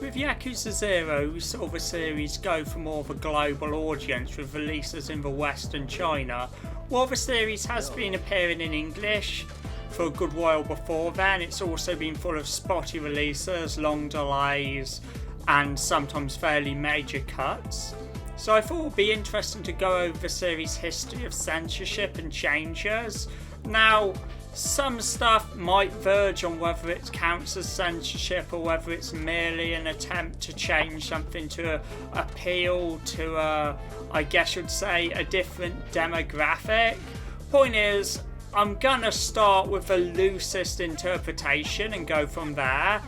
With Yakuza 0, sort of a series go for more of a global audience with releases in the West and China, while the series has been appearing in English for a good while before then. It's also been full of spotty releases, long delays, and sometimes fairly major cuts. So I thought it would be interesting to go over the series' history of censorship and changes. Now, some stuff might verge on whether it counts as censorship or whether it's merely an attempt to change something to appeal to I guess you'd say, a different demographic. Point is, I'm gonna start with the loosest interpretation and go from there.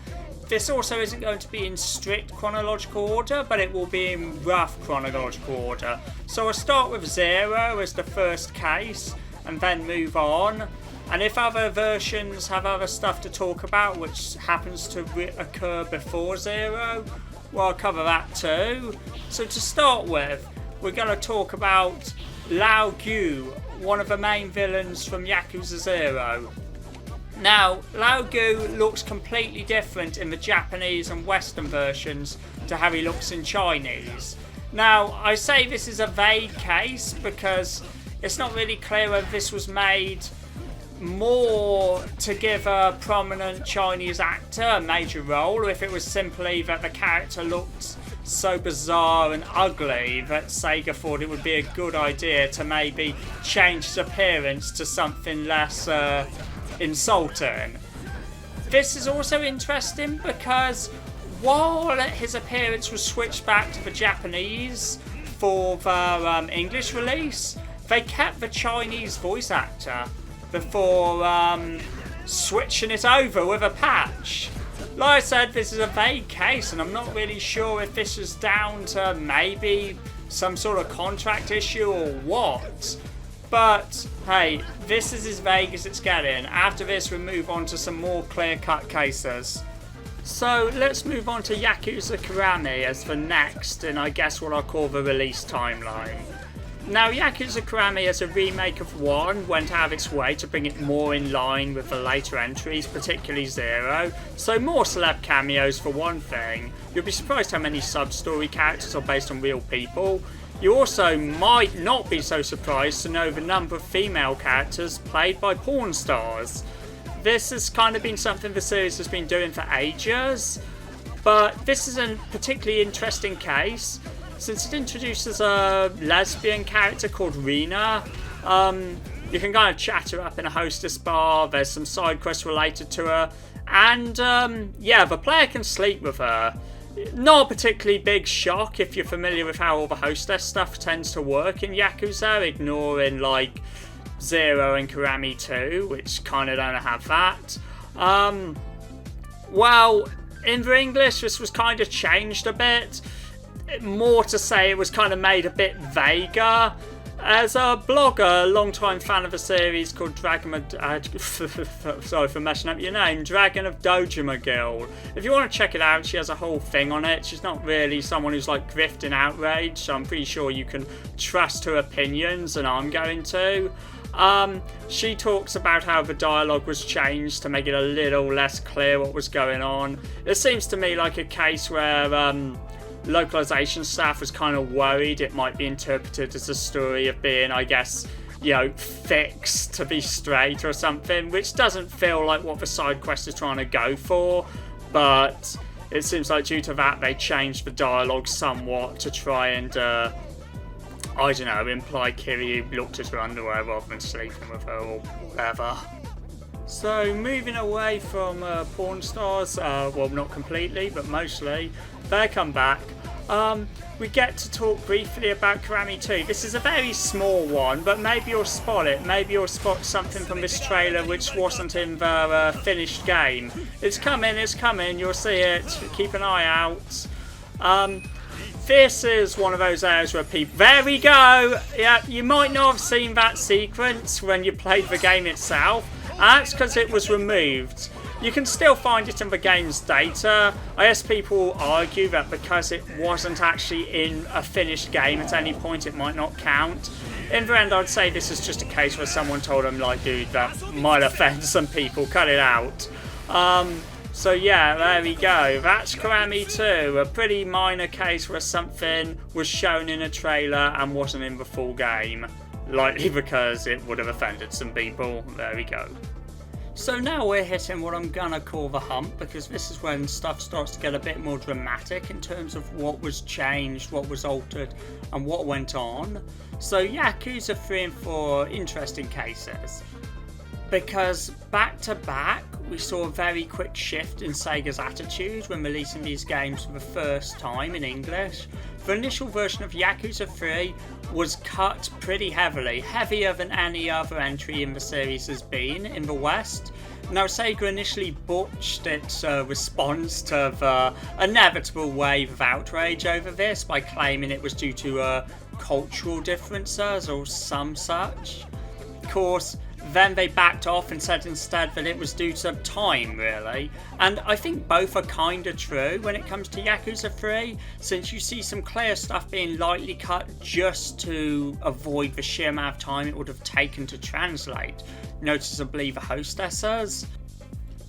This also isn't going to be in strict chronological order, but it will be in rough chronological order. So I'll start with 0 as the first case and then move on. And if other versions have other stuff to talk about, which happens to occur before 0, well, I'll cover that too. So to start with, we're going to talk about Lao Gu, one of the main villains from Yakuza 0. Now, Lao Gu looks completely different in the Japanese and Western versions to how he looks in Chinese. Now, I say this is a vague case because it's not really clear whether this was made more to give a prominent Chinese actor a major role, or if it was simply that the character looked so bizarre and ugly that Sega thought it would be a good idea to maybe change his appearance to something less insulting. This is also interesting because while his appearance was switched back to the Japanese for the English release, they kept the Chinese voice actor before switching it over with a patch. Like I said, this is a vague case and I'm not really sure if this is down to maybe some sort of contract issue or what. But hey, this is as vague as it's getting. After this, we'll move on to some more clear-cut cases. So let's move on to Yakuza Kiwami as the next in I guess what I'll call the release timeline. Now, Yakuza Kiwami as a remake of 1 went out of its way to bring it more in line with the later entries, particularly 0. So more celeb cameos for one thing. You'll be surprised how many sub-story characters are based on real people. You also might not be so surprised to know the number of female characters played by porn stars. This has kind of been something the series has been doing for ages, but this is a particularly interesting case since it introduces a lesbian character called Rina. You can kind of chat her up in a hostess bar, there's some side quests related to her, and yeah, the player can sleep with her. Not a particularly big shock if you're familiar with how all the hostess stuff tends to work in Yakuza, ignoring like 0 and Kiwami 2, which kind of don't have that. Well, in the English, this was kind of changed a bit. More to say, it was kind of made a bit vaguer. As a blogger, a long-time fan of the series called Dragon sorry for messing up your name, Dragon of Dojima Guild. If you want to check it out, she has a whole thing on it. She's not really someone who's like grifting outrage, so I'm pretty sure you can trust her opinions, and I'm going to. She talks about how the dialogue was changed to make it a little less clear what was going on. It seems to me like a case where localization staff was kind of worried it might be interpreted as a story of being, I guess, you know, fixed to be straight or something, which doesn't feel like what the side quest is trying to go for, but it seems like due to that they changed the dialogue somewhat to try and I don't know, imply Kiryu looked at her underwear rather than sleeping with her or whatever. So moving away from porn stars, well, not completely, but mostly, they come back. We get to talk briefly about Kiwami 2. This is a very small one, but maybe you'll spot it. Maybe you'll spot something from this trailer which wasn't in the finished game. It's coming, you'll see it. Keep an eye out. This is one of those areas where people... There we go! Yeah, you might not have seen that sequence when you played the game itself. That's because it was removed. You can still find it in the game's data. I guess people argue that because it wasn't actually in a finished game at any point, it might not count. In the end, I'd say this is just a case where someone told them, like, dude, that might offend some people, cut it out. So yeah, there we go. That's Kiwami 2, a pretty minor case where something was shown in a trailer and wasn't in the full game. Likely because it would have offended some people. There we go. So now we're hitting what I'm gonna call the hump, because this is when stuff starts to get a bit more dramatic in terms of what was changed, what was altered, and what went on. So Yakuza 3 and 4, interesting cases. Because back to back, we saw a very quick shift in Sega's attitude when releasing these games for the first time in English. The initial version of Yakuza 3 was cut pretty heavily, heavier than any other entry in the series has been in the West. Now Sega initially botched its response to the inevitable wave of outrage over this by claiming it was due to cultural differences or some such. Of course, then they backed off and said instead that it was due to time, really. And I think both are kinda true when it comes to Yakuza 3, since you see some clear stuff being lightly cut just to avoid the sheer amount of time it would have taken to translate, noticeably the hostesses.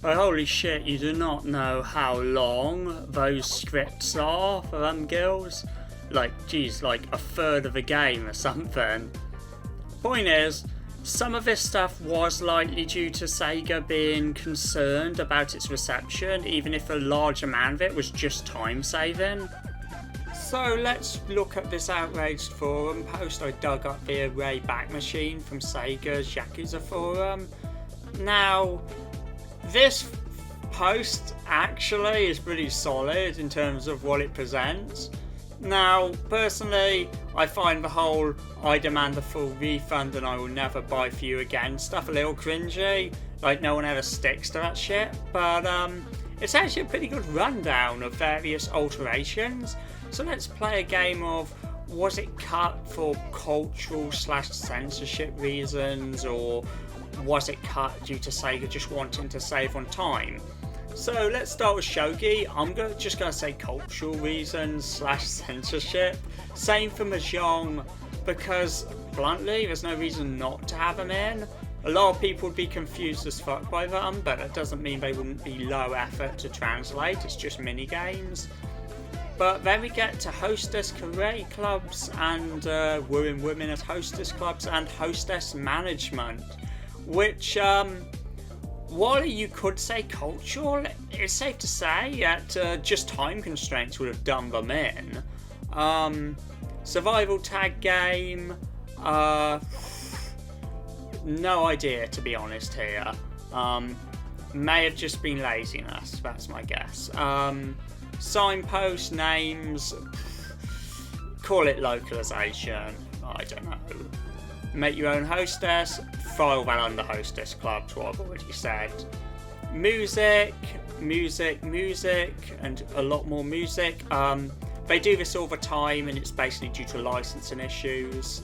But holy shit, you do not know how long those scripts are for them girls. Like, geez, like a third of a game or something. Point is, some of this stuff was likely due to Sega being concerned about its reception, even if a large amount of it was just time saving. So let's look at this outraged forum post I dug up via Wayback Machine from Sega's Yakuza forum. Now, this post actually is pretty solid in terms of what it presents. Now, personally, I find the whole "I demand the full refund and I will never buy for you again" stuff a little cringy. Like, no one ever sticks to that shit. But it's actually a pretty good rundown of various alterations. So let's play a game of, was it cut for cultural/censorship reasons, or was it cut due to Sega just wanting to save on time? So let's start with Shogi. I'm just going to say cultural reasons/censorship. Same for Mahjong, because bluntly, there's no reason not to have them in. A lot of people would be confused as fuck by them, but that doesn't mean they wouldn't be low effort to translate. It's just mini games. But then we get to hostess karate clubs and wooing women at hostess clubs and hostess management, which while you could say cultural, it's safe to say that just time constraints would have done them in. Survival tag game, no idea to be honest here. May have just been laziness, that's my guess. Signpost names, call it localization, I don't know. Make your own hostess, file that under hostess clubs, what I've already said. Music, and a lot more music. They do this all the time and it's basically due to licensing issues.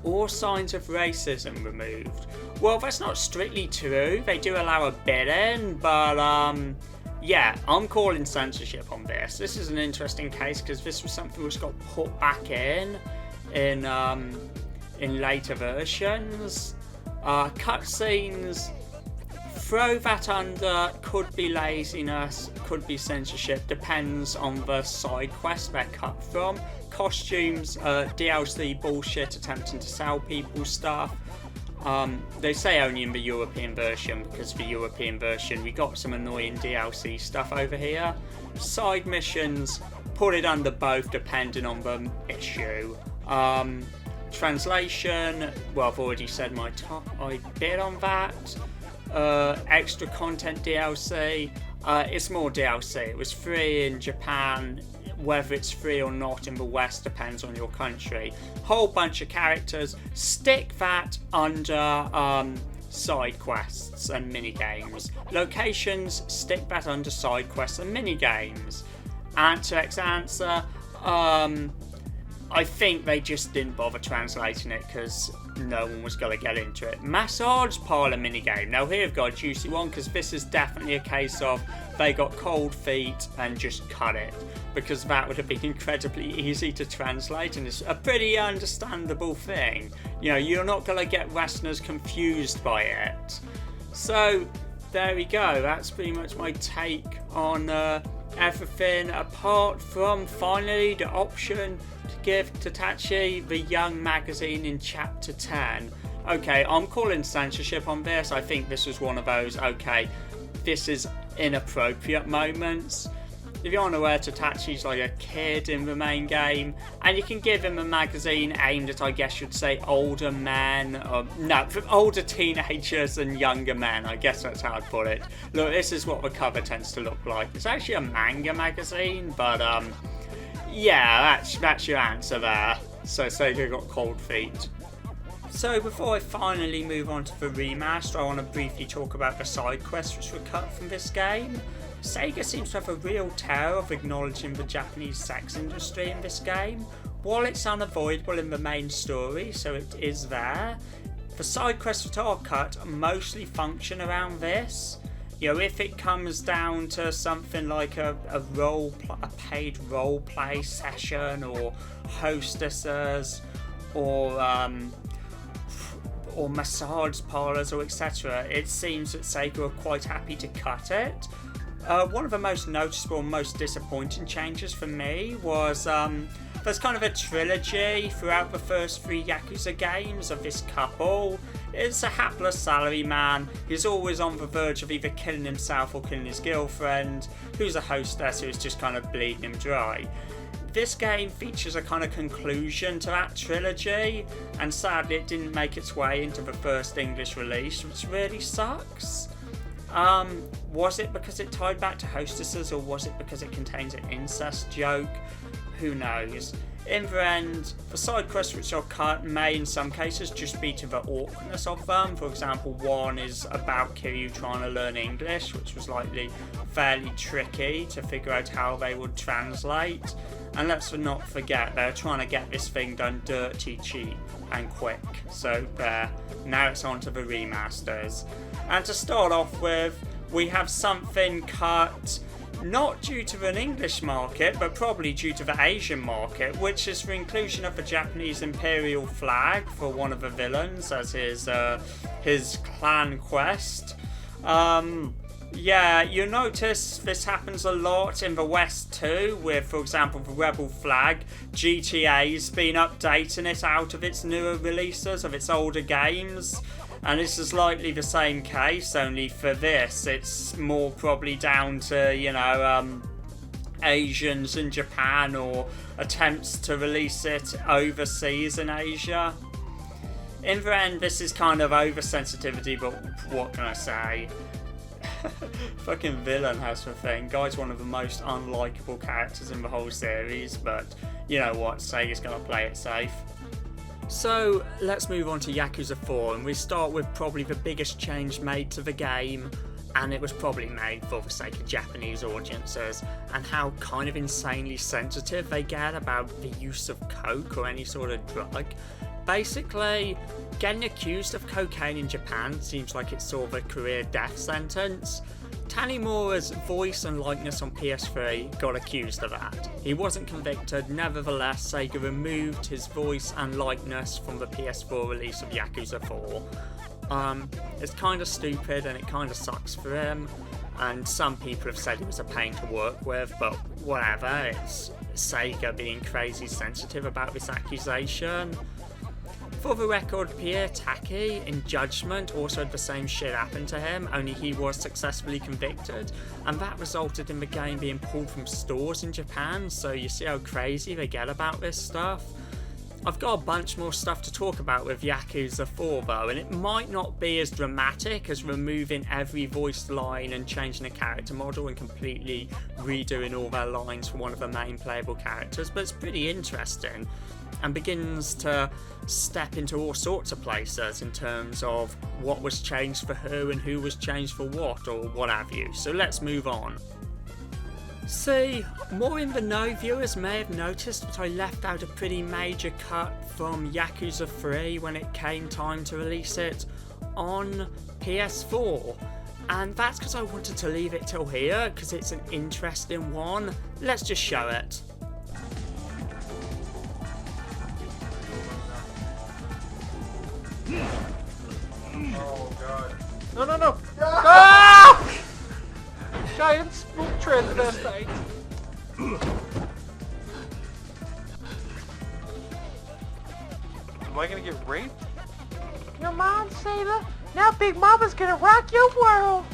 All signs of racism removed. Well, that's not strictly true. They do allow a bit in, but yeah, I'm calling censorship on this. This is an interesting case because this was something which got put back in later versions. Cutscenes, throw that under, could be laziness, could be censorship, depends on the side quest they're cut from. Costumes, DLC bullshit attempting to sell people stuff. They say only in the European version, because the European version we got some annoying DLC stuff over here. Side missions, put it under both depending on the issue. Translation, well, I've already said my bit on that. Extra content DLC, it's more DLC. It was free in Japan. Whether it's free or not in the West depends on your country. Whole bunch of characters. Stick that under side quests and mini games. Locations, stick that under side quests and mini games. Answer X answer. I think they just didn't bother translating it because no one was going to get into it. Massage parlour minigame. Now here we've got a juicy one because this is definitely a case of they got cold feet and just cut it, because that would have been incredibly easy to translate and it's a pretty understandable thing. You know, you're not going to get Westerners confused by it. So there we go. That's pretty much my take on everything, apart from finally the option to give Tatachi the Young magazine in chapter 10. Okay, I'm calling censorship on this. I think this was one of those, okay, this is inappropriate moments. If you're unaware, Tatachi's like a kid in the main game, and you can give him a magazine aimed at, I guess you'd say, older men, older teenagers and younger men. I guess that's how I'd put it. Look, this is what the cover tends to look like. It's actually a manga magazine, but yeah, that's your answer there. So Sega got cold feet. So before I finally move on to the remaster, I want to briefly talk about the side quests which were cut from this game. Sega seems to have a real terror of acknowledging the Japanese sex industry in this game. While it's unavoidable in the main story, so it is there, the side quests that are cut mostly function around this. You know, if it comes down to something like a paid role play session, or hostesses, or massage parlours, or etc., it seems that Sega are quite happy to cut it. One of the most noticeable and most disappointing changes for me was there's kind of a trilogy throughout the first 3 Yakuza games of this couple. It's a hapless salaryman who's always on the verge of either killing himself or killing his girlfriend, who's a hostess who's just kind of bleeding him dry. This game features a kind of conclusion to that trilogy, and sadly it didn't make its way into the first English release, which really sucks. Was it because it tied back to hostesses, or was it because it contains an incest joke? Who knows? In the end, the side quests which are cut may in some cases just be to the awkwardness of them. For example, one is about Kiryu trying to learn English, which was likely fairly tricky to figure out how they would translate. And let's not forget, they're trying to get this thing done dirty cheap and quick. So there, now it's on to the remasters. And to start off with, we have something cut not due to an English market, but probably due to the Asian market, which is the inclusion of the Japanese imperial flag for one of the villains as his clan quest. Yeah, you notice this happens a lot in the West too, with, for example, the Rebel flag. GTA's been updating it out of its newer releases of its older games, and this is likely the same case, only for this it's more probably down to, you know, Asians in Japan, or attempts to release it overseas in Asia. In the end, this is kind of oversensitivity, but what can I say? Fucking villain has the thing. Guy's one of the most unlikable characters in the whole series, but you know what, Sega's gonna play it safe. So let's move on to Yakuza 4, and we start with probably the biggest change made to the game, and it was probably made for the sake of Japanese audiences, and how kind of insanely sensitive they get about the use of coke or any sort of drug. Basically, getting accused of cocaine in Japan seems like it's sort of a career death sentence. Tanimura's voice and likeness on PS3 got accused of that. He wasn't convicted, nevertheless Sega removed his voice and likeness from the PS4 release of Yakuza 4. It's kind of stupid and it kind of sucks for him, and some people have said he was a pain to work with, but whatever, it's Sega being crazy sensitive about this accusation. For the record, Pierre Taki, in Judgment, also had the same shit happen to him, only he was successfully convicted, and that resulted in the game being pulled from stores in Japan, so you see how crazy they get about this stuff. I've got a bunch more stuff to talk about with Yakuza 4 though, and it might not be as dramatic as removing every voiced line and changing the character model and completely redoing all their lines for one of the main playable characters, but it's pretty interesting and begins to step into all sorts of places in terms of what was changed for who and who was changed for what, or what have you. So let's move on. See, more in the know viewers may have noticed that I left out a pretty major cut from Yakuza 3 when it came time to release it on PS4. And that's because I wanted to leave it till here, because it's an interesting one. Let's just show it. Oh god. No, no, no! Ah! giant spook transvestite. Am I gonna get raped? Your mom, Sailor. Now Big Mama's gonna rock your world.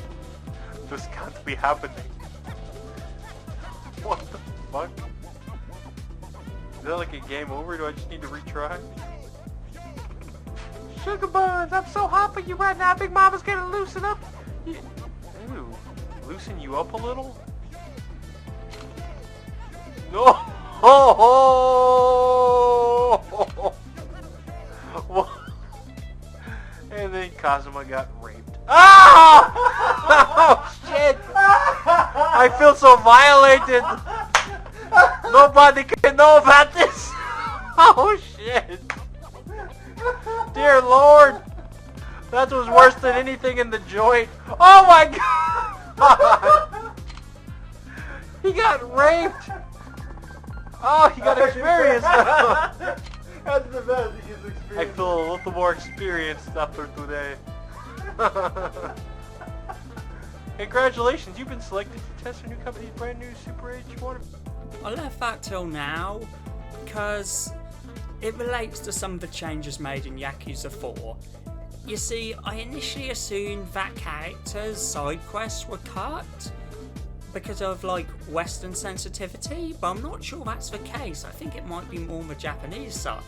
This can't be happening. What the fuck? Is that like a game over? Do I just need to retry? Sugar buns, I'm so hot for you right now. Big Mama's gonna loosen up. Ew. Loosen you up a little? No! Oh! And then Kazuma got raped. Ah! Oh shit! I feel so violated! Nobody can know about this! Oh shit! Dear Lord! That was worse than anything in the joint. Oh my god! He got raped! Oh, he got experience now! That's the best he gets experience. I feel a little more experienced after today. Congratulations, you've been selected to test a new company's brand new Super H1. I left that till now because it relates to some of the changes made in Yakuza 4. You see, I initially assumed that characters' side quests were cut because of like Western sensitivity, but I'm not sure that's the case. I think it might be more on the Japanese side.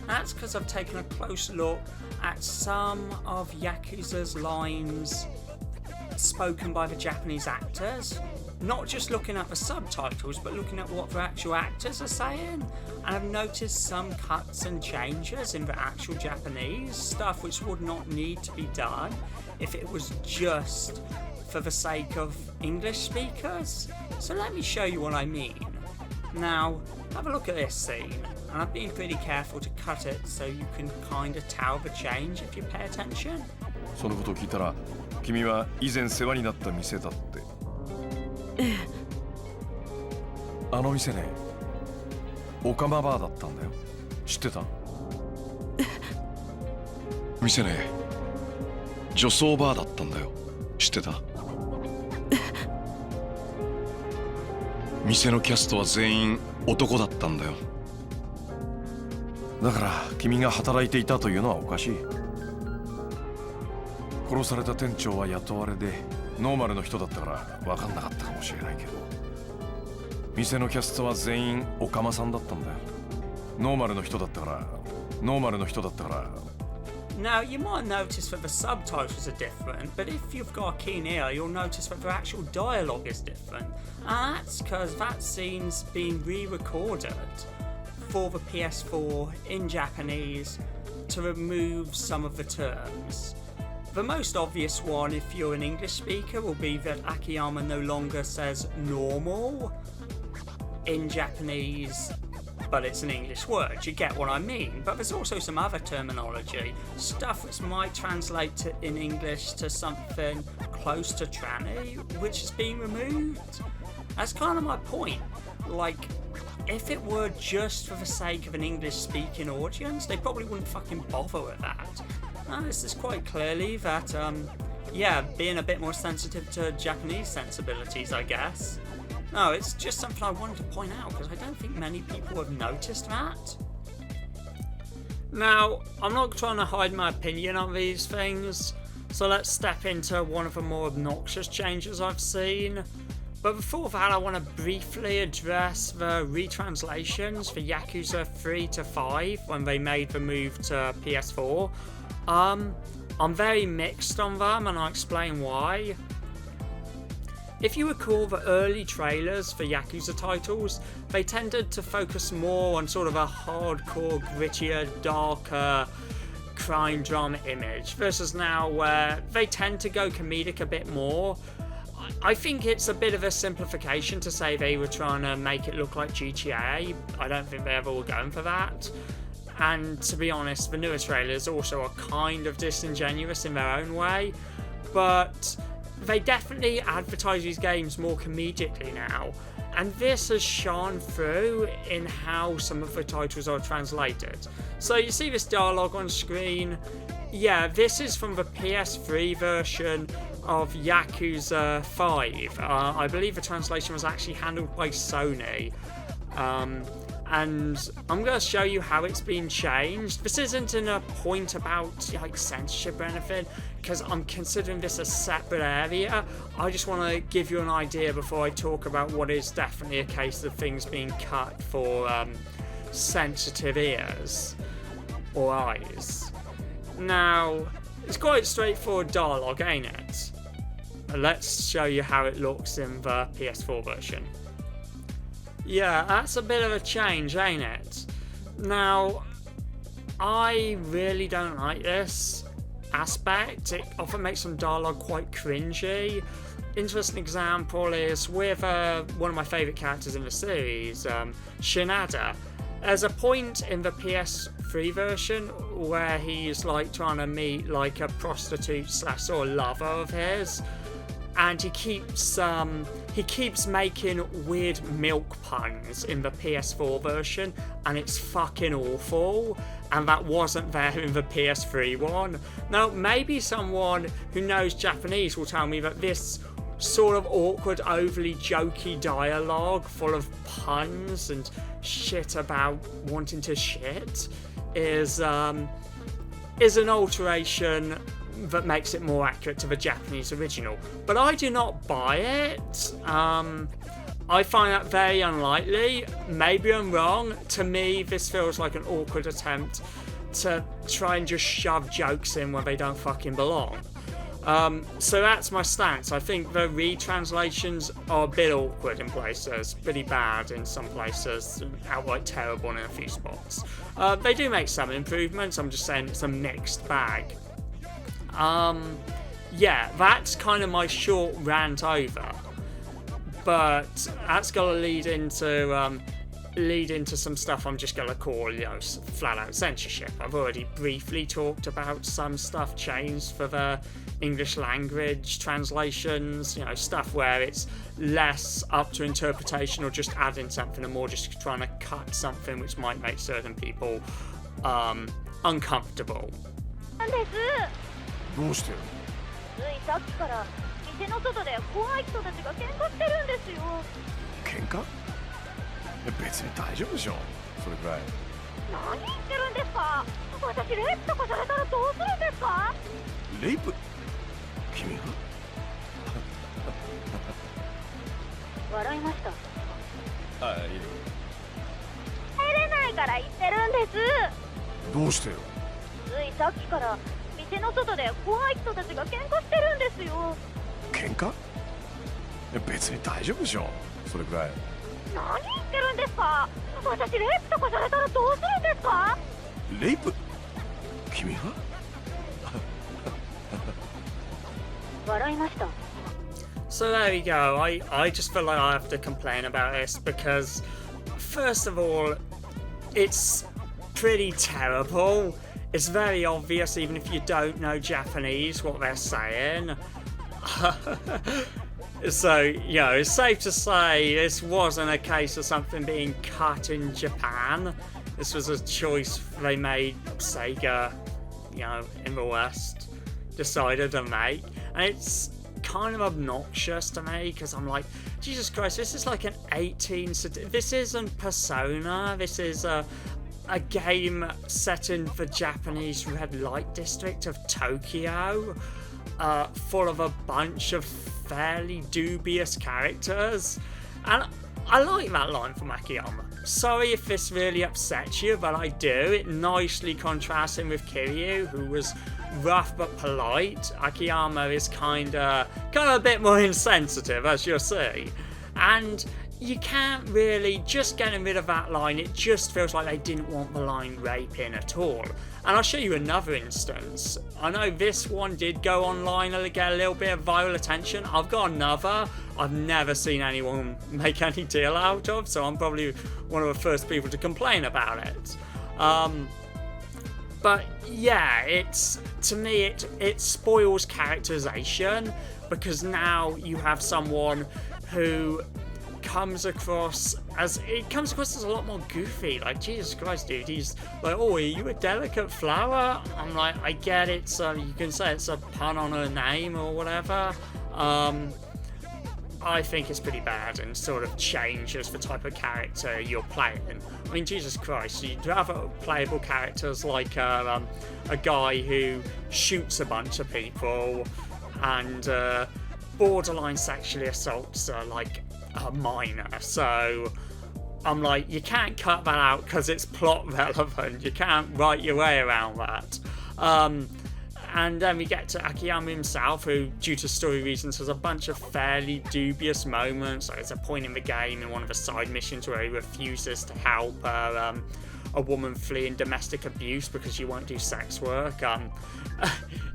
That's because I've taken a close look at some of Yakuza's lines spoken by the Japanese actors. Not just looking at the subtitles, but looking at what the actual actors are saying. And I've noticed some cuts and changes in the actual Japanese, stuff which would not need to be done if it was just for the sake of English speakers. So let me show you what I mean. Now, have a look at this scene. And I've been pretty careful to cut it so you can kind of tell the change if you pay attention. そのことを聞いたら、君は以前世話になった店だって。あの店ね、オカマバーだったんだよ。知ってた？店ね、女装バーだったんだよ。知ってた？店のキャストは全員男だったんだよ。だから君が働いていたというのはおかしい。殺された店長は雇われでノーマルの人だったから分かんなかったかもしれないけど、店のキャストは全員オカマさんだったんだよ。ノーマルの人だったから。 Now, you might notice that the subtitles are different, but if you've got a keen ear, you'll notice that the actual dialogue is different. And that's because that scene's been re-recorded for the PS4 in Japanese to remove some of the terms. The most obvious one, if you're an English speaker, will be that Akiyama no longer says normal in Japanese, but it's an English word. You get what I mean. But there's also some other terminology, stuff which might translate to, in English to something close to tranny, which has been removed. That's kind of my point. Like, if it were just for the sake of an English-speaking audience, they probably wouldn't fucking bother with that. Now, this is quite clearly that, yeah, being a bit more sensitive to Japanese sensibilities, I guess. No, it's just something I wanted to point out because I don't think many people have noticed that. Now, I'm not trying to hide my opinion on these things, so let's step into one of the more obnoxious changes I've seen. But before that, I want to briefly address the retranslations for Yakuza 3 to 5 when they made the move to PS4. I'm very mixed on them, and I'll explain why. If you recall the early trailers for Yakuza titles, they tended to focus more on sort of a hardcore, grittier, darker crime drama image, versus now where they tend to go comedic a bit more. I think it's a bit of a simplification to say they were trying to make it look like GTA. I don't think they ever were going for that. And to be honest, the newer trailers also are kind of disingenuous in their own way, but they definitely advertise these games more comedically now, and this has shone through in how some of the titles are translated. So you see this dialogue on screen. Yeah, this is from the PS3 version of Yakuza 5. I believe the translation was actually handled by Sony. And I'm going to show you how it's been changed. This isn't in a point about like censorship or anything, because I'm considering this a separate area. I just want to give you an idea before I talk about what is definitely a case of things being cut for sensitive ears or eyes. Now, it's quite straightforward dialogue, ain't it? Let's show you how it looks in the PS4 version. Yeah, that's a bit of a change, ain't it? Now, I really don't like this aspect. It often makes some dialogue quite cringy. Interesting example is with one of my favourite characters in the series, Shinada. There's a point in the PS3 version where he's like trying to meet like a prostitute / sort of lover of his, and he keeps making weird milk puns in the PS4 version, and it's fucking awful, and that wasn't there in the PS3 one. Now, maybe someone who knows Japanese will tell me that this sort of awkward, overly jokey dialogue full of puns and shit about wanting to shit is an alteration that makes it more accurate to the Japanese original, but I do not buy it. I find that very unlikely. Maybe I'm wrong. To me, this feels like an awkward attempt to try and just shove jokes in where they don't fucking belong. So that's my stance. I think the retranslations are a bit awkward in places, pretty bad in some places, outright terrible in a few spots. They do make some improvements. I'm just saying it's a mixed bag. Yeah, that's kind of my short rant over, but that's gonna lead into some stuff I'm just gonna call, flat out censorship. I've already briefly talked about some stuff changed for the English language translations, stuff where it's less up to interpretation or just adding something and more just trying to cut something which might make certain people uncomfortable. どうしてよ。ついさっきから店の外で怖い人たちが喧嘩してるんですよ。喧嘩？別に大丈夫でしょ。それくらい。何言ってるんですか。私レイプとかされたらどうするんですか。レイプ？君が？笑いました。ああ、いいよ。入れないから言ってるんです。どうしてよ。ついさっきから店の外で怖い人たちが喧嘩してるんですよ。喧嘩？別に大丈夫でしょ。それくらい。何言ってるんですか。私レイプとかされたらどうするんですか。レイプ？君が？笑いました。 So there we go. I just feel like I have to complain about this because, first of all, it's pretty terrible. It's very obvious, even if you don't know Japanese, what they're saying. So, it's safe to say this wasn't a case of something being cut in Japan. This was a choice they made, Sega, in the West, decided to make. And it's kind of obnoxious to me because I'm like, Jesus Christ, this is like an 18... This isn't Persona. This is a game set in the Japanese red light district of Tokyo, full of a bunch of fairly dubious characters, and I like that line from Akiyama. Sorry if this really upsets you, but I do. It nicely contrasts him with Kiryu, who was rough but polite. Akiyama is kind of a bit more insensitive, as you'll see, and you can't really, just getting rid of that line, it just feels like they didn't want the line rape in at all. And I'll show you another instance. I know this one did go online and get a little bit of viral attention. I've got another I've never seen anyone make any deal out of, so I'm probably one of the first people to complain about it. But yeah, to me it spoils characterization, because now you have someone who comes across as a lot more goofy. Like, Jesus Christ, dude, he's like, oh, are you a delicate flower? I'm like, I get it, so you can say it's a pun on her name or whatever. I think it's pretty bad and sort of changes the type of character you're playing. I mean, Jesus Christ, you'd have playable characters like a guy who shoots a bunch of people and borderline sexually assaults like a minor. So I'm like, you can't cut that out because it's plot relevant. You can't write your way around that. And then we get to Akiyama himself, who, due to story reasons, has a bunch of fairly dubious moments. Like, there's a point in the game in one of the side missions where he refuses to help a woman fleeing domestic abuse because she won't do sex work.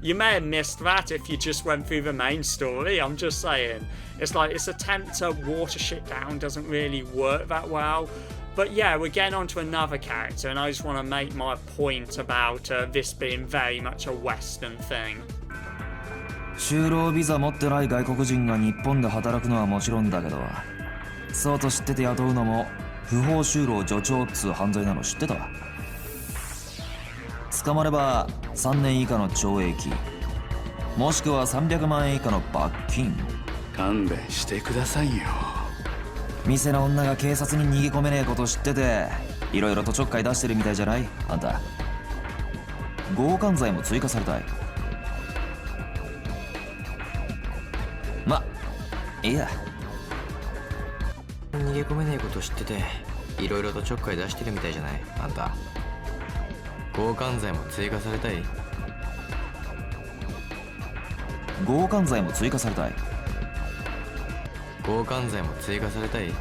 You may have missed that if you just went through the main story. I'm just saying. It's like, its attempt to water shit down doesn't really work that well. But yeah, we're getting on to another character, and I just want to make my point about this being very much a Western thing. 就労ビザ持ってない外国人が日本で働くのはもちろんだけど、そうと知ってて雇うのも不法就労助長っつう犯罪なの知ってた？捕まれば3年以下の懲役、もしくは300万円以下の罰金。勘弁してくださいよ。店の女が警察に逃げ込めねえこと知ってて、いろいろとちょっかい出してるみたいじゃない？あんた。強姦罪も追加されたい。ま、いいや。逃げ込めねえこと知ってて、いろいろとちょっかい出してるみたいじゃない？あんた。強姦罪も追加されたい？強姦罪も追加されたい。強姦罪も追加されたい。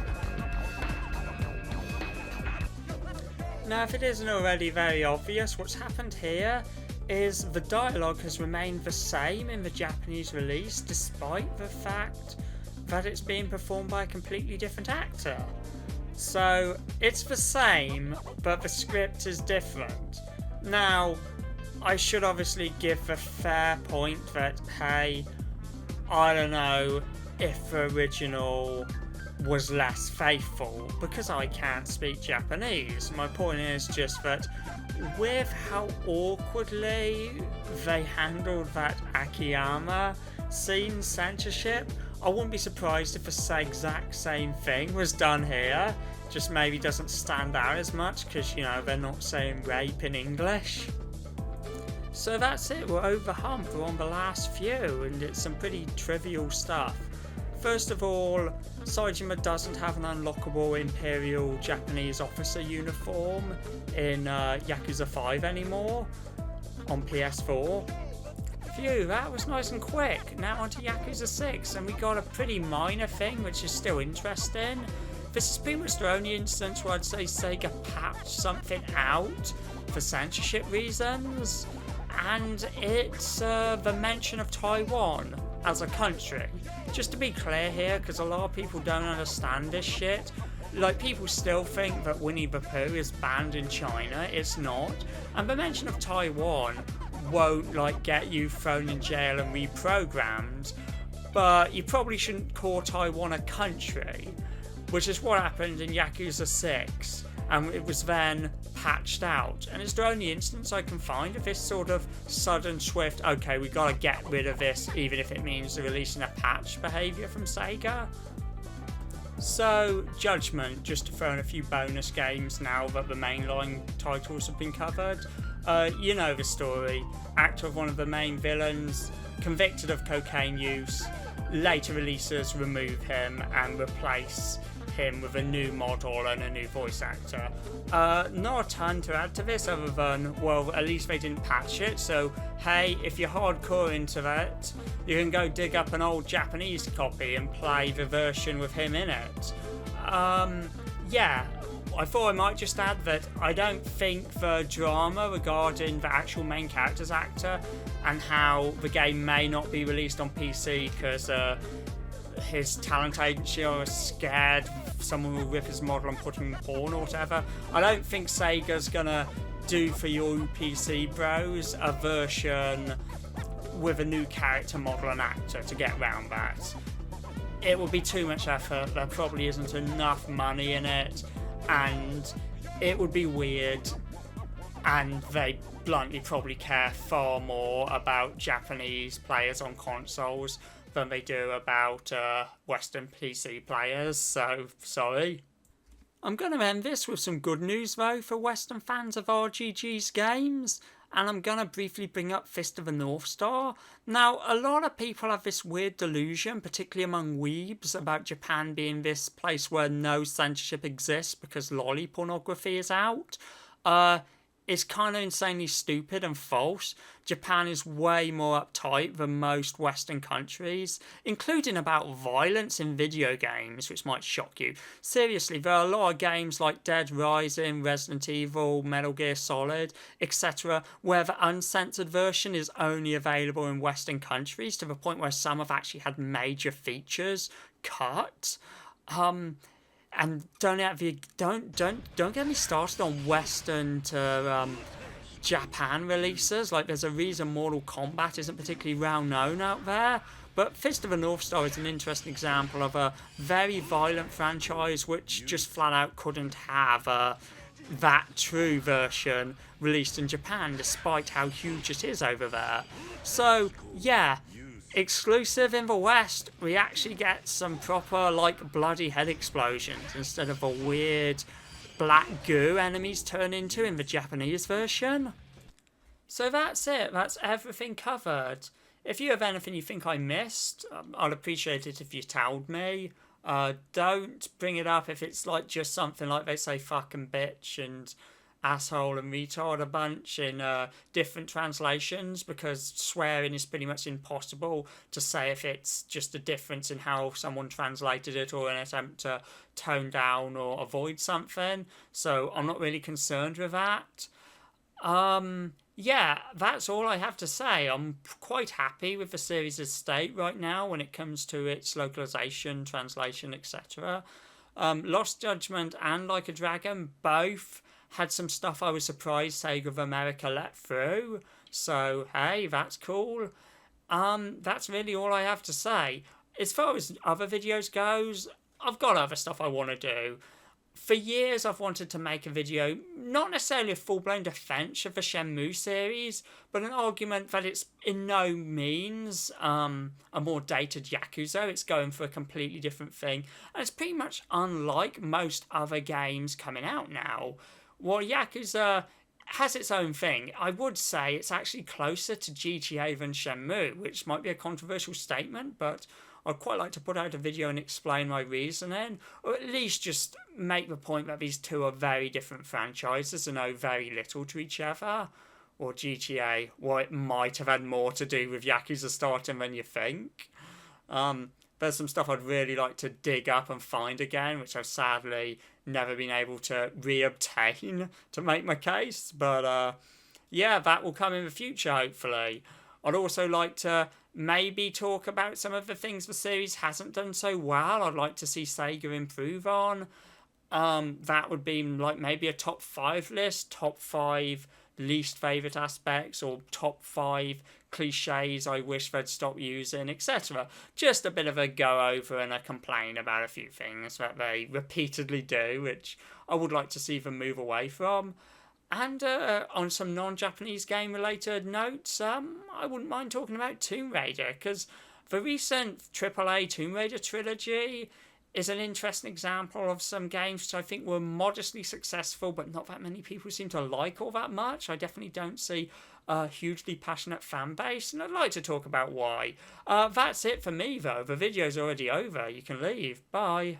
Now, if it isn't already very obvious, what's happened here is the dialogue has remained the same in the Japanese release, despite the fact that it's being performed by a completely different actor. So, it's the same, but the script is different. Now, I should obviously give the fair point that, hey, I don't know if the original was less faithful, because I can't speak Japanese. My point is just that with how awkwardly they handled that Akiyama scene, censorship, I wouldn't be surprised if the exact same thing was done here, just maybe doesn't stand out as much because, you know, they're not saying rape in English. So that's it, we're over the hump, we're on the last few, and it's some pretty trivial stuff. First of all, Saejima doesn't have an unlockable Imperial Japanese officer uniform in Yakuza 5 anymore on PS4. Phew, that was nice and quick. Now on to Yakuza 6, and we got a pretty minor thing which is still interesting. This has pretty much the only instance where I'd say Sega patched something out for censorship reasons, and it's the mention of Taiwan as a country. Just to be clear here, because a lot of people don't understand this shit, like, people still think that Winnie the Pooh is banned in China. It's not. And the mention of Taiwan won't, like, get you thrown in jail and reprogrammed, but you probably shouldn't call Taiwan a country, which is what happened in Yakuza 6, and it was then patched out. And it's the only instance I can find of this sort of sudden, swift, okay, we gotta get rid of this, even if it means releasing a patch behaviour from Sega. So, Judgment, just to throw in a few bonus games now that the mainline titles have been covered. You know the story. Actor of one of the main villains, convicted of cocaine use. Later releases remove him and replace him with a new model and a new voice actor. Not a ton to add to this other than, well, at least they didn't patch it, so hey, if you're hardcore into that, you can go dig up an old Japanese copy and play the version with him in it. Yeah, I thought I might just add that I don't think the drama regarding the actual main character's actor and how the game may not be released on PC because his talent agency are scared someone will rip his model and put him in porn or whatever. I don't think Sega's gonna do for your PC bros a version with a new character, model and actor to get around that. it would be too much effort. There probably isn't enough money in it, and it would be weird, and they bluntly probably care far more about Japanese players on consoles than they do about Western PC players, so sorry. I'm going to end this with some good news though for Western fans of RGG's games, and I'm going to briefly bring up Fist of the North Star. Now, a lot of people have this weird delusion, particularly among weebs, about Japan being this place where no censorship exists because lolly pornography is out. It's kind of insanely stupid and false. Japan is way more uptight than most Western countries, including about violence in video games, which might shock you. Seriously, there are a lot of games like Dead Rising, Resident Evil, Metal Gear Solid, etc., where the uncensored version is only available in Western countries, to the point where some have actually had major features cut. And don't get me started on Western to Japan releases. Like, there's a reason Mortal Kombat isn't particularly well known out there. But Fist of the North Star is an interesting example of a very violent franchise which just flat out couldn't have that true version released in Japan, despite how huge it is over there. So, yeah. Exclusive in the West, we actually get some proper, like, bloody head explosions instead of the weird black goo enemies turn into in the Japanese version. So that's it. That's everything covered. If you have anything you think I missed, I'd appreciate it if you told me. Don't bring it up if it's like just something like they say fucking bitch and asshole and retard a bunch in different translations, because swearing is pretty much impossible to say if it's just a difference in how someone translated it or an attempt to tone down or avoid something. So I'm not really concerned with that. Yeah, that's all I have to say. I'm quite happy with the series' state right now when it comes to its localization, translation, etc. Lost Judgment and Like a Dragon both had some stuff I was surprised Sega of America let through. So, hey, that's cool. That's really all I have to say. As far as other videos goes, I've got other stuff I want to do. For years, I've wanted to make a video, not necessarily a full-blown defense of the Shenmue series, but an argument that it's in no means a more dated Yakuza. It's going for a completely different thing, and it's pretty much unlike most other games coming out now. While Yakuza has its own thing, I would say it's actually closer to GTA than Shenmue, which might be a controversial statement, but I'd quite like to put out a video and explain my reasoning, or at least just make the point that these two are very different franchises and owe very little to each other. Or GTA, well, it might have had more to do with Yakuza starting than you think. There's some stuff I'd really like to dig up and find again, which I've sadly never been able to re-obtain to make my case. But yeah, that will come in the future, hopefully. I'd also like to maybe talk about some of the things the series hasn't done so well. I'd like to see Sega improve on. That would be like maybe a top 5 list, top 5 least favourite aspects, or top 5 cliches I wish they'd stop using, etc. Just a bit of a go over and a complain about a few things that they repeatedly do, which I would like to see them move away from. And on some non-Japanese game-related notes, I wouldn't mind talking about Tomb Raider, because the recent AAA Tomb Raider trilogy is an interesting example of some games which I think were modestly successful, but not that many people seem to like all that much. I definitely don't see a hugely passionate fan base, and I'd like to talk about why. That's it for me, though. The video's already over. You can leave. Bye.